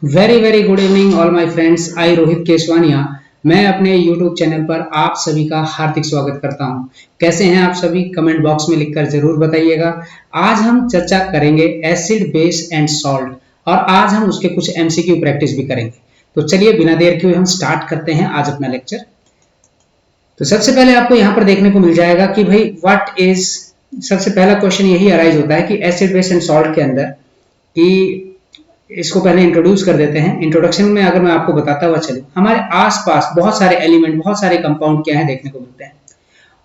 Very very good evening all my friends. I Rohit Keshwania मैं अपने YouTube channel पर आप सभी का हार्दिक स्वागत करता हूं। कैसे हैं आप सभी? कमेंट बॉक्स में लिखकर जरूर बताइएगा। आज हम चर्चा करेंगे एसिड बेस एंड सॉल्ट और आज हम उसके कुछ एमसीक्यू प्रैक्टिस भी करेंगे। तो चलिए बिना देर किए हम स्टार्ट करते हैं आज अपना लेक्चर। तो सबसे पहले आपको यहाँ पर देखने को मिल जाएगा कि भाई व्हाट इज, सबसे पहला क्वेश्चन यही अराइज होता है कि एसिड बेस एंड सॉल्ट के अंदर कि इसको पहले इंट्रोड्यूस कर देते हैं। इंट्रोडक्शन में अगर मैं आपको बताता हुआ चलूं, हमारे आसपास बहुत सारे एलिमेंट, बहुत सारे कंपाउंड क्या है देखने को मिलते हैं।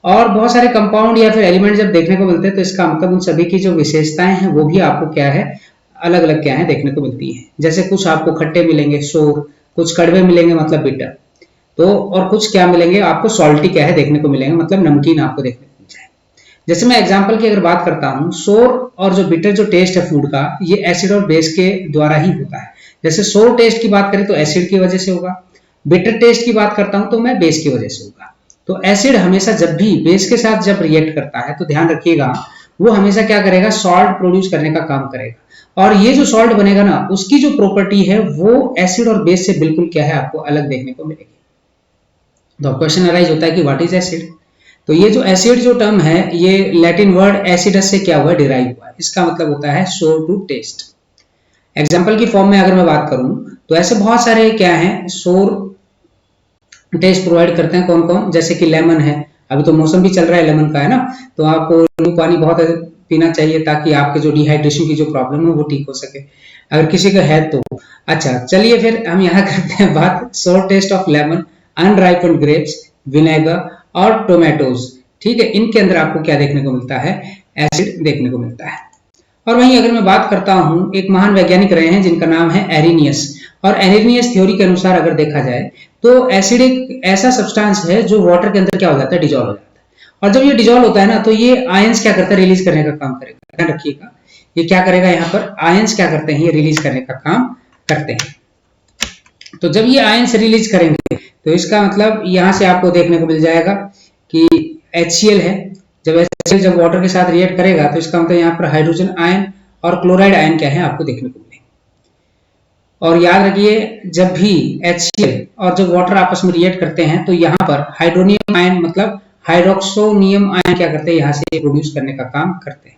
और बहुत सारे कंपाउंड या फिर एलिमेंट जब देखने को मिलते हैं तो इसका मतलब उन सभी की जो विशेषताएं हैं वो भी आपको क्या है, अलग अलग क्या है देखने को मिलती है। जैसे कुछ आपको खट्टे मिलेंगे सोर, कुछ कड़वे मिलेंगे मतलब बिटर, तो और कुछ क्या मिलेंगे आपको सॉल्टी क्या है देखने को मिलेंगे मतलब नमकीन आपको देखने को मिल जाए। जैसे मैं एग्जांपल की अगर बात करता हूँ, सोर और जो बिटर जो टेस्ट है फूड का, ये एसिड और बेस के द्वारा ही होता है। जैसे सोर टेस्ट की बात करें तो एसिड की वजह से होगा, बिटर टेस्ट की बात करता हूं तो मैं बेस की वजह से होगा। तो एसिड हमेशा जब भी बेस के साथ जब रिएक्ट करता है तो ध्यान रखिएगा वो हमेशा क्या करेगा, सॉल्ट प्रोड्यूस करने का काम करेगा। और ये जो सॉल्ट बनेगा ना, उसकी जो प्रॉपर्टी है वो एसिड और बेस से बिल्कुल क्या है आपको अलग देखने को मिलेगी। तो क्वेश्चन अराइज होता है कि व्हाट इज एसिड। तो ये जो एसिड जो टर्म है ये लैटिन वर्ड एसिडस से क्या हुआ, डिराइव हुआ है। इसका मतलब होता है सोर टू टेस्ट। एग्जाम्पल की फॉर्म में अगर मैं बात करूं तो ऐसे बहुत सारे क्या हैं सोर टेस्ट प्रोवाइड करते हैं। कौन कौन? जैसे कि लेमन है, अभी तो मौसम भी चल रहा है लेमन का है ना, तो आपको नींबू पानी बहुत पीना चाहिए ताकि आपके जो डिहाइड्रेशन की जो प्रॉब्लम है वो ठीक हो सके, अगर किसी का है तो। अच्छा चलिए फिर हम यहाँ करते हैं बात sour taste of lemon, unripened grapes, vinegar और टोमेटोज। ठीक है, इनके अंदर आपको क्या देखने को मिलता है, एसिड देखने को मिलता है। और वहीं अगर मैं बात करता हूं, एक महान वैज्ञानिक रहे हैं जिनका नाम है एरिनियस, और एरिनियस थ्योरी के अनुसार अगर देखा जाए तो एसिड एक ऐसा सब्सटेंस है जो वाटर के अंदर क्या हो जाता है, डिजोल्व हो जाता है। और जब ये डिजोल्व होता है ना तो ये आयंस क्या करता है, रिलीज करने का काम करेगा। ध्यान रखिएगा ये क्या करेगा, यहाँ पर आयंस क्या करते हैं, ये रिलीज करने का काम करते हैं। तो जब ये आयंस रिलीज करेंगे तो इसका मतलब यहाँ से आपको देखने को मिल जाएगा कि HCl है। जब HCl जब वाटर के साथ रिएक्ट करेगा तो इसका मतलब यहाँ पर हाइड्रोजन आयन और क्लोराइड आयन क्या है आपको देखने को मिलेंगे। और याद रखिए जब भी HCl और जब वाटर आपस में रिएक्ट करते हैं तो यहाँ पर हाइड्रोनियम आयन मतलब हाइड्रोक्सोनियम आयन क्या करते हैं, यहाँ से प्रोड्यूस करने का काम करते हैं।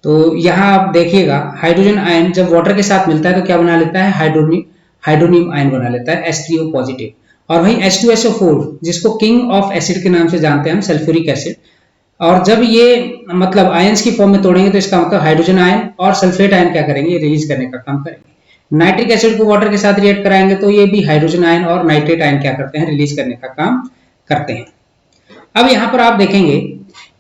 तो यहाँ आप देखिएगा हाइड्रोजन आयन जब वाटर के साथ मिलता है तो क्या बना लेता है, हाइड्रोनियम आयन बना लेता है H3O पॉजिटिव। और वहीं H2SO4 जिसको किंग ऑफ एसिड के नाम से जानते हैं हम, सल्फ्यूरिक एसिड, और जब ये मतलब आयंस की फॉर्म में तोड़ेंगे तो इसका मतलब हाइड्रोजन आयन और सल्फेट आयन क्या करेंगे, रिलीज करने का काम करेंगे। नाइट्रिक एसिड को वाटर के साथ रिएक्ट कराएंगे तो ये भी हाइड्रोजन आयन और नाइट्रेट आयन क्या करते हैं, रिलीज करने का काम करते हैं। अब यहाँ पर आप देखेंगे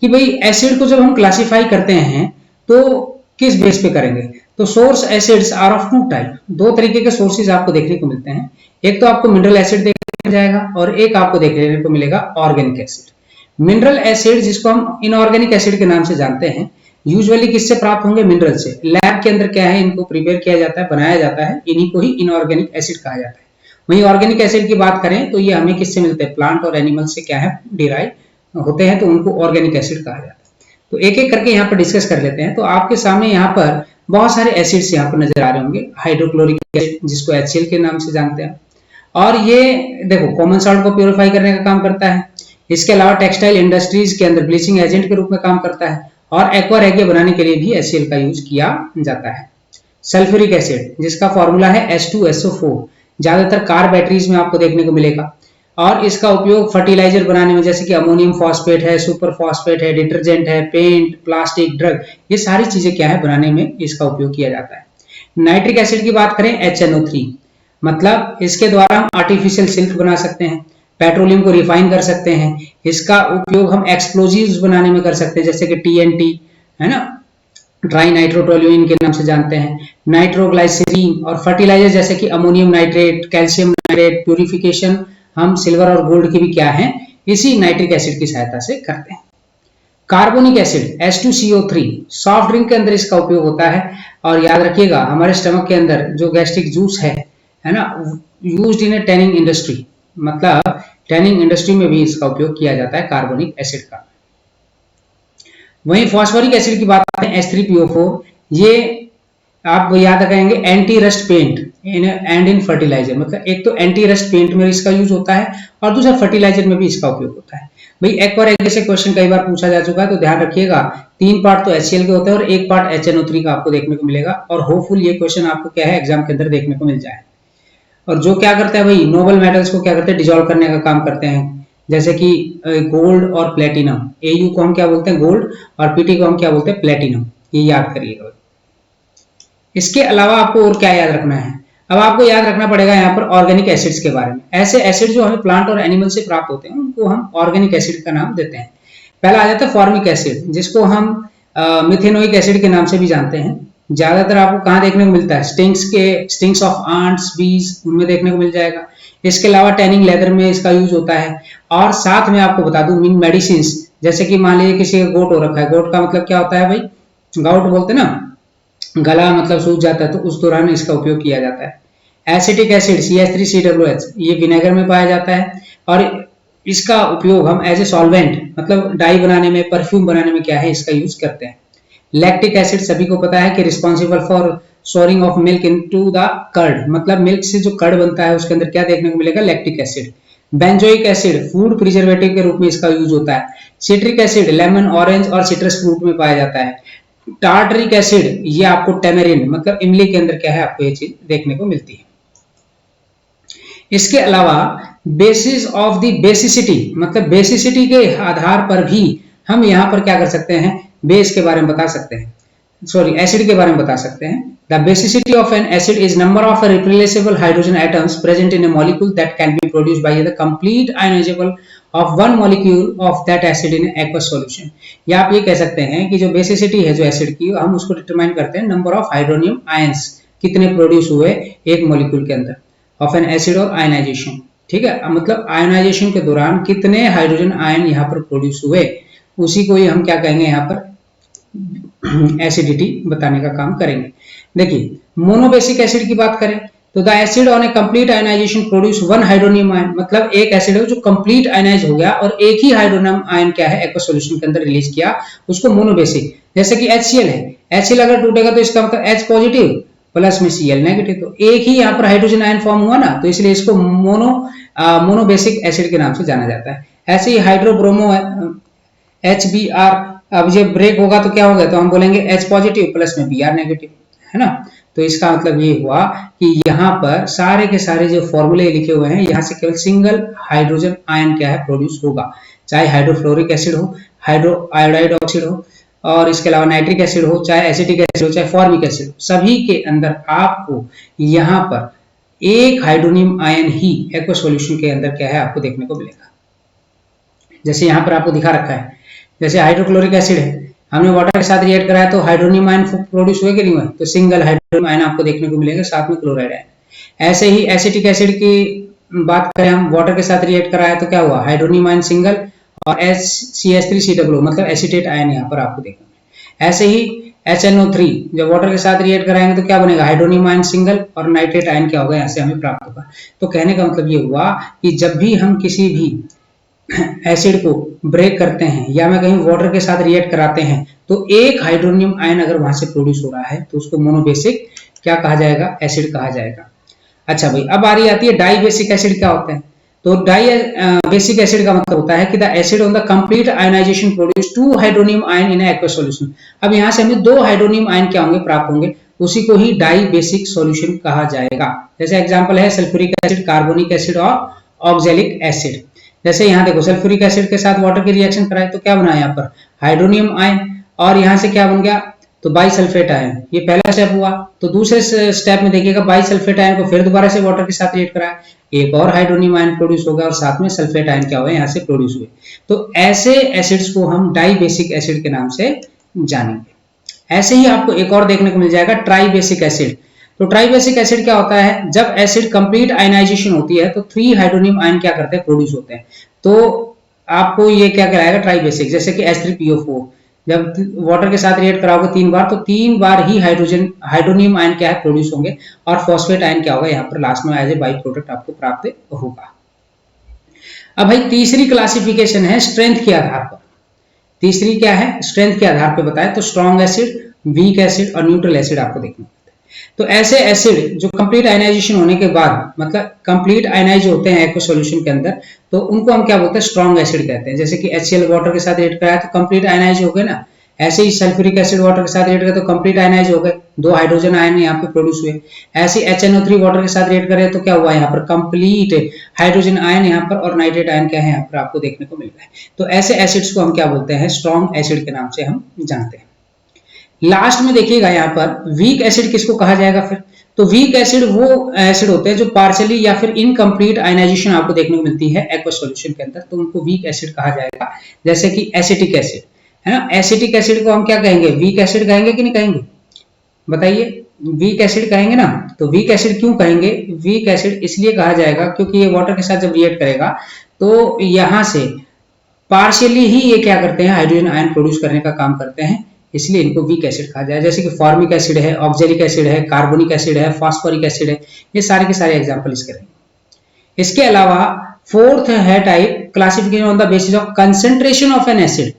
कि भाई एसिड को जब हम क्लासिफाई करते हैं तो किस बेस पे करेंगे, तो source acids are of two type, दो तरीके के सोर्सेज आपको देखने को मिलते हैं। एक तो आपको मिनरल एसिड देखने को जाएगा और एक आपको देखने को मिलेगा ऑर्गेनिक एसिड। मिनरल एसिड जिसको हम इनऑर्गेनिक एसिड के नाम से जानते हैं, यूजुअली किससे प्राप्त होंगे, मिनरल से। लैब के अंदर क्या है, इनको प्रिपेयर किया जाता है, बनाया जाता है, इन्हीं को ही इनऑर्गेनिक एसिड कहा जाता है। वहीं ऑर्गेनिक एसिड की बात करें तो ये हमें किससे मिलते हैं, प्लांट और एनिमल से क्या है, डिराइव होते हैं, तो उनको ऑर्गेनिक एसिड कहा जाता है। तो एक एक करके यहाँ पर डिस्कस कर लेते हैं। तो आपके सामने यहाँ पर बहुत सारे एसिड्स यहाँ पर नजर आ रहे होंगे। हाइड्रोक्लोरिक एसिड जिसको HCl के नाम से जानते हैं, और ये देखो कॉमन सॉल्ट को प्योरीफाई करने का काम करता है। इसके अलावा टेक्सटाइल इंडस्ट्रीज के अंदर ब्लीचिंग एजेंट के रूप में काम करता है, और एक्वा रेगिया बनाने के लिए भी HCl का यूज किया जाता है। सल्फ्यूरिक एसिड जिसका फॉर्मूला है H2SO4, ज्यादातर कार बैटरीज में आपको देखने को मिलेगा, और इसका उपयोग फर्टिलाइजर बनाने में, जैसे कि अमोनियम फॉस्फेट है, सुपर फॉस्फेट है, डिटर्जेंट है, पेंट, प्लास्टिक, ड्रग, ये सारी चीजें क्या है बनाने में इसका उपयोग किया जाता है। नाइट्रिक एसिड की बात करें HNO3, मतलब इसके द्वारा हम आर्टिफिशियल सिल्क बना सकते हैं, पेट्रोलियम को रिफाइन कर सकते हैं। इसका उपयोग हम एक्सप्लोजिव्स बनाने में कर सकते हैं, जैसे कि TNT है ना, ट्राई नाइट्रोटोल्यूइन के नाम से जानते हैं, नाइट्रोग्लाइसरीन, और फर्टिलाइजर जैसे कि ammonium nitrate, calcium nitrate, purification हम सिल्वर और गोल्ड की भी क्या है, इसी नाइट्रिक एसिड की सहायता से करते हैं। Carbonic acid H2CO3, soft drink के अंदर इसका उपयोग होता है। और याद रखिएगा हमारे स्टमक के अंदर जो गैस्ट्रिक जूस है ना, used in A tanning industry, मतलब टैनिंग इंडस्ट्री में भी इसका उपयोग किया जाता है कार्बोनिक एसिड का। वहीं फॉस्फोरिक एसिड की बात करें H3PO4, ये आप याद रखेंगे anti rust paint, and in fertiliser, मतलब एक तो एंटी रस्ट पेंट में इसका यूज होता है और दूसरा फर्टिलाइजर में भी इसका उपयोग होता है। भाई एक बार ऐसे क्वेश्चन कई बार पूछा जा चुका है, तो ध्यान रखिएगा 3 पार्ट तो HCl के होते हैं और 1 पार्ट HNO3 का आपको देखने को मिलेगा, और होपफुल ये क्वेश्चन आपको क्या है एग्जाम के अंदर देखने को मिल जाए। और जो क्या करता है भाई, नोबल मेटल्स को क्या करते हैं, डिजोल्व करने का काम करते हैं, जैसे कि गोल्ड और प्लेटिनम। Au को हम क्या बोलते हैं, गोल्ड, और Pt को हम क्या बोलते हैं, प्लेटिनम। ये याद करिएगा। इसके अलावा आपको और क्या याद रखना है, अब आपको याद रखना पड़ेगा यहाँ पर ऑर्गेनिक एसिड्स के बारे में। ऐसे एसिड जो हमें प्लांट और एनिमल से प्राप्त होते हैं उनको हम ऑर्गेनिक एसिड का नाम देते हैं। पहला आ जाता है फॉर्मिक एसिड, जिसको हम मिथेनोइक एसिड के नाम से भी जानते हैं। ज्यादातर आपको कहाँ देखने को मिलता है, स्टिंग्स ऑफ आंट्स, बीज, उनमें देखने को मिल जाएगा। इसके अलावा टैनिंग लेदर में इसका यूज होता है। और साथ में आपको बता दूं इन मेडिसिन, जैसे कि मान लीजिए किसी का गोट हो रखा है, गोट का मतलब क्या होता है भाई, गाउट बोलते हैं ना, गला मतलब सूख जाता है, तो उस दौरान इसका उपयोग किया जाता है। एसिटिक एसिड CH3COOH ये विनेगर में पाया जाता है, और इसका उपयोग हम एज ए सॉल्वेंट मतलब डाई बनाने में, परफ्यूम बनाने में क्या है इसका यूज करते हैं। लैक्टिक एसिड सभी को पता है कि responsible for souring of milk into the curd, मतलब मिल्क से जो कर्ड बनता है उसके अंदर क्या देखने को मिलेगा, lactic acid. Benzoic acid food preservative के रूप में इसका यूज होता है। सिट्रिक एसिड लेमन, ऑरेंज और सिट्रस फ्रूट में पाया जाता है। टार्टरिक एसिड ये आपको टेमेरिन मतलब इमली के अंदर क्या है आपको ये चीज देखने को मिलती है। इसके अलावा बेसिस ऑफ द बेसिसिटी, मतलब बेसिसिटी के आधार पर भी हम यहाँ पर क्या कर सकते हैं, बेस के बारे में बता सकते हैं, सॉरी एसिड के बारे में बता सकते हैं। The basicity of an acid is number of replaceable hydrogen atoms present in a molecule that can be produced by the complete ionisable of one molecule of that acid in aqueous solution. या आप ये कह सकते हैं कि जो basicity है जो एसिड की, हम उसको डिटरमाइन करते हैं नंबर ऑफ हाइड्रोनियम आयंस कितने प्रोड्यूस हुए एक मॉलिक्यूल के अंदर ऑफ एन एसिड और आयनाइजेशन। ठीक है, मतलब आयनाइजेशन के दौरान कितने हाइड्रोजन आयन यहाँ पर प्रोड्यूस हुए, उसी को ही हम क्या कहेंगे यहाँ पर एसिडिटी बताने का काम करेंगे। देखिए मोनोबेसिक एसिड की बात करें तो the acid on a complete ionisation produce one hydronium ion, मतलब एक एसिड है जो कंप्लीट आयनाइज हो गया और एक ही हाइड्रोनियम आयन क्या है एक्वस सॉल्यूशन के अंदर रिलीज किया, उसको मोनोबेसिक। जैसे कि HCl है, HCl अगर टूटेगा तो इसका मतलब H पॉजिटिव प्लस में Cl नेगेटिव, तो एक ही यहाँ पर हाइड्रोजन आयन फॉर्म हुआ ना, तो इसलिए इसको मोनोबेसिक एसिड के नाम से जाना जाता है। ऐसे ही हाइड्रोब्रोमो HBr, अब जब ब्रेक होगा तो क्या होगा, तो हम बोलेंगे H पॉजिटिव प्लस में Br नेगेटिव, है ना। तो इसका मतलब ये हुआ कि यहाँ पर सारे के सारे जो फॉर्मूले लिखे हुए हैं, यहाँ से केवल सिंगल हाइड्रोजन आयन क्या है प्रोड्यूस होगा, चाहे हाइड्रोफ्लोरिक एसिड हो, हाइड्रो आयोडाइड ऑक्साइड हो, और इसके अलावा नाइट्रिक एसिड हो, चाहे एसिटिक एसिड हो, चाहे फॉर्मिक एसिड हो, सभी के अंदर आपको यहाँ पर एक हाइड्रोनियम आयन ही एक्वस सॉल्यूशन के अंदर क्या है आपको देखने को मिलेगा। जैसे यहाँ पर आपको दिखा रखा है, जैसे हाइड्रोक्लोरिक एसिड है, हमने वाटर के साथ रिएक्ट कराया तो हाइड्रोनियम आयन प्रोड्यूस हुए कि नहीं हुए, तो सिंगल हाइड्रोनियम आयन आपको देखने को मिलेगा, साथ में क्लोराइड आयन। ऐसे ही एसिटिक एसिड की बात करें, हम वाटर के साथ रिएक्ट कराया तो क्या हुआ, हाइड्रोनियम आयन सिंगल और CH3COO मतलब एसिटेट आयन यहाँ पर आपको देखने को। ऐसे ही HNO3 जब वाटर के साथ रिएक्ट कराएंगे तो क्या बनेगा, हाइड्रोनियम आयन सिंगल और नाइट्रेट आयन क्या होगा यहाँ से हमें प्राप्त होगा। तो कहने का मतलब ये हुआ कि जब भी हम किसी भी एसिड को ब्रेक करते हैं या मैं कहीं वाटर के साथ रिएक्ट कराते हैं तो एक हाइड्रोनियम आयन अगर वहां से प्रोड्यूस हो रहा है तो उसको मोनोबेसिक क्या कहा जाएगा, एसिड कहा जाएगा। अच्छा भाई, अब बारी आती है डाई बेसिक एसिड क्या होता है। तो डाई बेसिक एसिड का मतलब होता है कि the acid on the complete ionisation produce 2 hydronium ion in aqueous solution. अब यहाँ से हमें 2 हाइड्रोनियम आयन क्या होंगे, प्राप्त होंगे, उसी को ही डाई बेसिक सॉल्यूशन कहा जाएगा। जैसे एग्जांपल है सल्फ्यूरिक एसिड, कार्बोनिक एसिड और ऑक्सैलिक एसिड। जैसे यहाँ देखो सल्फ्यूरिक एसिड के साथ वाटर की रिएक्शन कराए तो क्या बना यहाँ पर, हाइड्रोनियम आयन, और यहाँ से क्या बन गया, तो बाइसल्फेट आयन। ये पहला स्टेप हुआ। तो दूसरे स्टेप में देखिएगा बाइसल्फेट आयन को फिर दोबारा से वाटर के साथ रिएक्ट कराया, एक और हाइड्रोनियम आयन प्रोड्यूस होगा और साथ में सल्फेट आयन क्या हुआ यहाँ से प्रोड्यूस हुए। तो ऐसे एसिड्स को हम डाई बेसिक एसिड के नाम से जानेंगे। ऐसे ही आपको एक और देखने को मिल जाएगा ट्राई बेसिक एसिड। तो ट्राई बेसिक एसिड क्या होता है, जब एसिड कंप्लीट आयनाइजेशन होती है तो 3 हाइड्रोनियम आयन क्या करते हैं, प्रोड्यूस होते हैं। तो आपको ये क्या कराएगा, ट्राई बेसिक। जैसे कि H3PO4 जब वाटर के साथ रिएक्ट कराओगे 3 बार तो 3 बार ही हाइड्रोनियम आयन क्या है प्रोड्यूस होंगे और फॉस्फेट आयन क्या होगा यहाँ पर लास्ट में एज ए बाई प्रोडक्ट आपको प्राप्त होगा। अब भाई तीसरी क्लासिफिकेशन है स्ट्रेंथ के आधार पर। तीसरी क्या है, स्ट्रेंथ के आधार पर बताए तो स्ट्रॉन्ग एसिड, वीक एसिड और न्यूट्रल एसिड आपको देखना। तो ऐसे एसिड जो कंप्लीट आयनाइजेशन होने के बाद, मतलब कंप्लीट आयनाइज होते हैं एक्वा सॉल्यूशन के अंदर, तो उनको हम क्या बोलते हैं, स्ट्रॉन्ग एसिड कहते हैं। जैसे कि HCl वाटर के साथ रिएक्ट कराया तो कंप्लीट आयनाइज हो गए ना, ऐसे ही सल्फ्यूरिक एसिड वाटर के साथ रिएक्ट करें तो कंप्लीट आयनाइज हो गए, 2 हाइड्रोजन आयन यहाँ पे प्रोड्यूस हुए। ऐसे HNO3 वाटर के साथ रिएक्ट करें तो क्या हुआ, यहाँ पर कंप्लीट हाइड्रोजन आयन यहाँ पर और नाइट्रेट आयन क्या है यहाँ पर आपको देखने को मिल रहा है। तो ऐसे एसिड्स को हम क्या बोलते हैं, स्ट्रॉन्ग एसिड के नाम से हम जानते हैं। लास्ट में देखिएगा यहाँ पर वीक एसिड किसको कहा जाएगा फिर, तो वीक एसिड वो एसिड होते हैं जो पार्शियली या फिर इनकम्प्लीट आयनाइजेशन आपको देखने को मिलती है एक्वा सॉल्यूशन के अंदर, तो उनको वीक एसिड कहा जाएगा। जैसे कि एसिटिक एसिड है ना, एसिटिक एसिड को हम क्या कहेंगे, वीक एसिड कहेंगे कि नहीं कहेंगे, बताइए, वीक एसिड कहेंगे ना। तो वीक एसिड क्यों कहेंगे, वीक एसिड इसलिए कहा जाएगा क्योंकि ये वाटर के साथ जब रिएक्ट करेगा तो यहाँ से पार्शियली ही ये क्या करते हैं, हाइड्रोजन आयन प्रोड्यूस करने का काम करते हैं, इसलिए इनको वीक एसिड कहा जाए। जैसे कि फॉर्मिक एसिड है, ऑक्जेलिक एसिड है, कार्बोनिक एसिड है, फास्फोरिक एसिड है, ये सारे के सारे एग्जांपल इसके रहेंगे। इसके अलावा फोर्थ है type classification on the basis of concentration of an acid,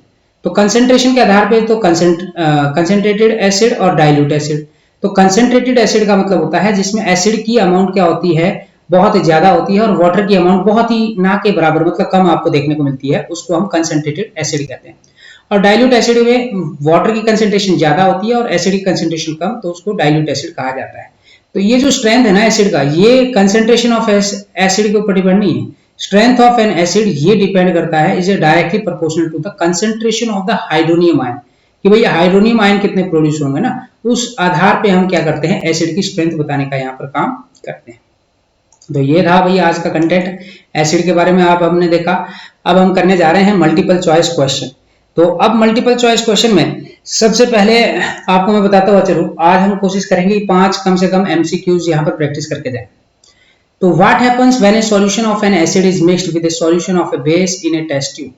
तो कंसेंट्रेशन के आधार पे तो कंसेंट्रेटेड एसिड और डाइल्यूट एसिड। तो कंसेंट्रेटेड एसिड का मतलब होता है जिसमें एसिड की अमाउंट क्या होती है, बहुत ज्यादा होती है, और वाटर की अमाउंट बहुत ही ना के बराबर, मतलब कम आपको देखने को मिलती है, उसको हम कंसेंट्रेटेड एसिड कहते हैं। और डाइल्यूट एसिड में वाटर की कंसेंट्रेशन ज्यादा होती है और एसिड की कंसेंट्रेशन कम, तो उसको डाइल्यूट एसिड कहा जाता है। तो ये जो स्ट्रेंथ है ना एसिड का, ये कंसेंट्रेशन ऑफ एसिड के ऊपर डिपेंड नहीं है। स्ट्रेंथ ऑफ एन एसिड ये डिपेंड करता है, is directly proportional to the concentration of the hydronium ion, कि भाई हाइड्रोनियम आयन कितने प्रोड्यूस होंगे ना, उस आधार पे हम क्या करते हैं, एसिड की स्ट्रेंथ बताने का यहाँ पर काम करते हैं। तो ये था भाई आज का कंटेंट एसिड के बारे में, आप हमने देखा। अब हम करने जा रहे हैं मल्टीपल चॉइस क्वेश्चन। तो अब मल्टीपल चॉइस क्वेश्चन में सबसे पहले आपको मैं बताता हुआ चलूं, आज हम कोशिश करेंगे 5 कम से कम एमसीक्यूज यहाँ पर प्रैक्टिस करके जाएं। तो what happens when a solution of an acid is mixed with a solution of a base in a test tube,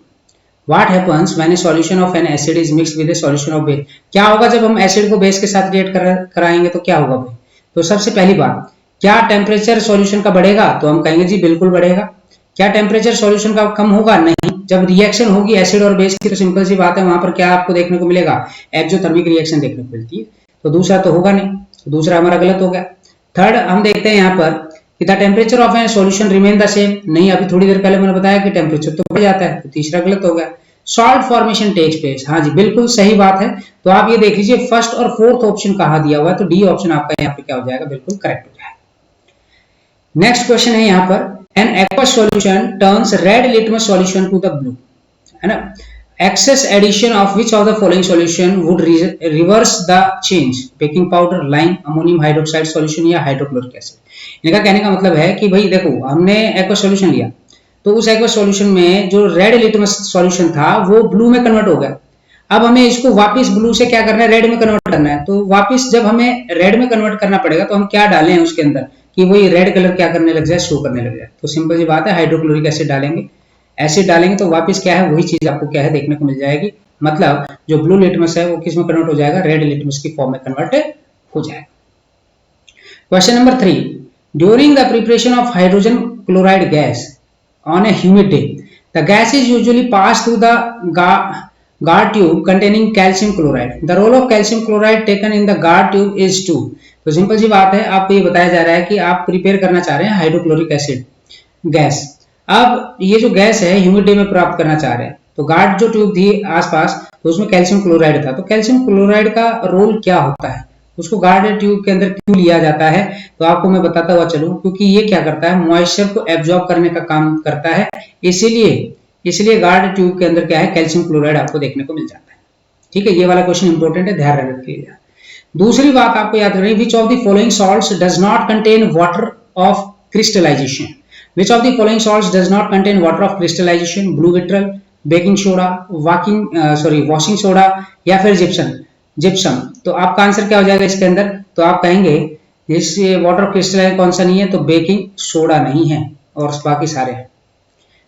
what happens when a solution of an acid is mixed with a solution of base, क्या होगा जब हम acid को base के साथ react कराएंगे तो क्या होगा भाई। तो सबसे पहली बात, क्या टेम्परेचर सॉल्यूशन का बढ़ेगा, तो हम कहेंगे जी बिल्कुल बढ़ेगा। क्या टेम्परेचर सॉल्यूशन का कम होगा, नहीं। जब रिएक्शन होगी एसिड और बेस की तो सिंपल सी बात है, वहां पर क्या आपको देखने को मिलेगा, एक्सोथर्मिक रिएक्शन देखने को मिलती है, तो दूसरा तो होगा नहीं, तो दूसरा हमारा गलत हो गया। थर्ड हम देखते हैं यहाँ पर कि the temperature of an solution remain the same, नहीं, अभी थोड़ी देर पहले मैंने बताया कि टेम्परेचर तो बढ़ जाता है, तो तीसरा गलत हो गया। सॉल्ट फॉर्मेशन टेक्स प्लेस, हाँ जी बिल्कुल सही बात है। तो आप ये देख लीजिए फर्स्ट और फोर्थ ऑप्शन कहाँ दिया हुआ है, तो डी ऑप्शन आपका यहाँ पे क्या हो जाएगा, बिल्कुल करेक्ट हो जाएगा। नेक्स्ट क्वेश्चन है यहाँ पर, an aqueous solution turns red litmus solution to the blue, है ना। Excess addition of which of the following solution would reverse the change, baking powder, lime, ammonium hydroxide solution या hydrochloric acid. इनका कहने का मतलब है कि भाई देखो, हमने एक्वस सॉल्यूशन लिया, तो उस एक्वस सॉल्यूशन में जो रेड लिटमस सॉल्यूशन था वो ब्लू में कन्वर्ट हो गया। अब हमें इसको वापस ब्लू से क्या करना है, रेड में कन्वर्ट करना है। तो वापस जब हमें रेड में कन्वर्ट करना पड़ेगा तो हम क्या डालें उसके अंदर कि वही रेड कलर क्या करने लग जाए, शो करने लग जाए। तो सिंपल सी बात है, हाइड्रोक्लोरिक एसिड डालेंगे। एसिड डालेंगे तो वापस क्या है, वही चीज आपको क्या है देखने को मिल जाएगी, मतलब जो ब्लू लिटमस है वो किस में कन्वर्ट हो जाएगा, रेड लिटमस की फॉर्म में कन्वर्ट हो जाएगा। Question number 3, during the preparation of hydrogen chloride gas on a humid day, the gas is usually passed through the guard tube containing calcium chloride. The role of calcium chloride taken in the guard tube is to, तो simple सी बात है, आपको ये बताया जा रहा है कि आप प्रिपेयर करना चाह रहे हैं हाइड्रोक्लोरिक एसिड गैस। अब ये जो गैस है ह्यूमिड डे में प्राप्त करना चाह रहे हैं, तो गार्ड जो ट्यूब थी आसपास, तो उसमें कैल्शियम क्लोराइड था। तो कैल्शियम क्लोराइड का रोल क्या होता है, उसको गार्ड ट्यूब के अंदर क्यों लिया जाता है, तो आपको मैं बताता हुआ चलूं, क्योंकि ये क्या करता है, मॉइस्चर को एब्जॉर्ब करने का काम करता है, इसलिए गार्ड ट्यूब के अंदर क्या है, कैल्शियम क्लोराइड आपको देखने को मिल जाता है। ठीक है, ये वाला क्वेश्चन इंपॉर्टेंट है, ध्यान रखिएगा। दूसरी बात आपको याद करनी, which of the following salts does not contain water of crystallization, which of the following salts does not contain water of crystallization, blue vitriol, baking soda, washing soda या फिर जिप्सम। तो आपका आंसर क्या हो जाएगा इसके अंदर, तो आप कहेंगे इस वाटर ऑफ क्रिस्टलाइन कौन सा नहीं है, तो बेकिंग सोडा नहीं है और बाकी सारे हैं।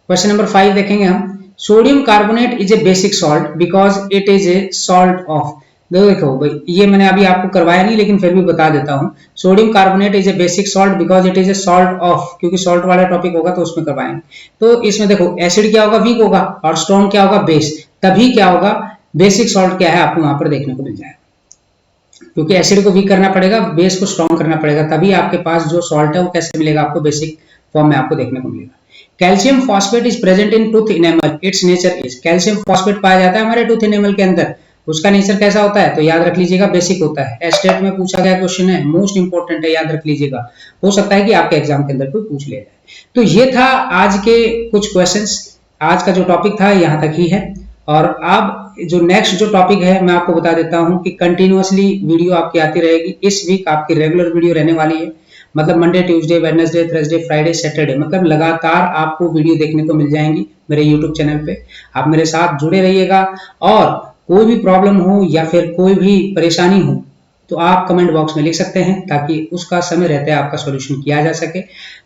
क्वेश्चन नंबर 5 देखेंगे हम, sodium carbonate is a basic salt because it is a salt of, देखो भाई ये मैंने अभी आपको करवाया नहीं लेकिन फिर भी बता देता हूं, sodium carbonate is a basic salt because it is a salt of, क्योंकि सॉल्ट वाला टॉपिक होगा तो उसमें करवाएंगे। तो इसमें देखो एसिड क्या होगा, वीक होगा, और स्ट्रॉन्ग क्या होगा, बेस, तभी क्या होगा, बेसिक सॉल्ट क्या है आपको वहां पर देखने को मिल जाएगा। क्योंकि एसिड को वीक करना पड़ेगा, बेस को स्ट्रॉन्ग करना पड़ेगा, तभी आपके पास जो सॉल्ट है वो कैसे मिलेगा, आपको बेसिक फॉर्म में आपको देखने को मिलेगा। Calcium phosphate is present in tooth enamel, it's nature is, calcium phosphate पाया जाता है हमारे टूथ इनेमल के अंदर, उसका नेचर कैसा होता है, तो याद रख लीजिएगा बेसिक होता है। एस्टेट में पूछा गया क्वेश्चन है, मोस्ट इंपॉर्टेंट है, याद रख लीजिएगा, हो सकता है कि आपके एग्जाम के अंदर कोई पूछ ले जाए। तो ये था आज के कुछ क्वेश्चंस, आज का जो टॉपिक था यहाँ तक ही है। और अब जो नेक्स्ट जो टॉपिक है मैं आपको बता देता हूं कि कंटिन्यूअसली वीडियो आपकी आती रहेगी। इस वीक आपकी रेगुलर वीडियो रहने वाली है, मतलब Monday, Tuesday, Wednesday, Thursday, Friday, Saturday, मतलब लगातार आपको वीडियो देखने को मिल जाएंगी मेरे यूट्यूब चैनल पे। आप मेरे साथ जुड़े रहिएगा, और कोई भी प्रॉब्लम हो या फिर कोई भी परेशानी हो तो आप कमेंट बॉक्स में लिख सकते हैं, ताकि उसका समय रहते आपका सॉल्यूशन किया जा सके।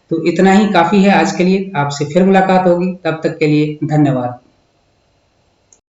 तो इतना ही काफी है आज के लिए, आपसे फिर मुलाकात होगी, तब तक के लिए धन्यवाद।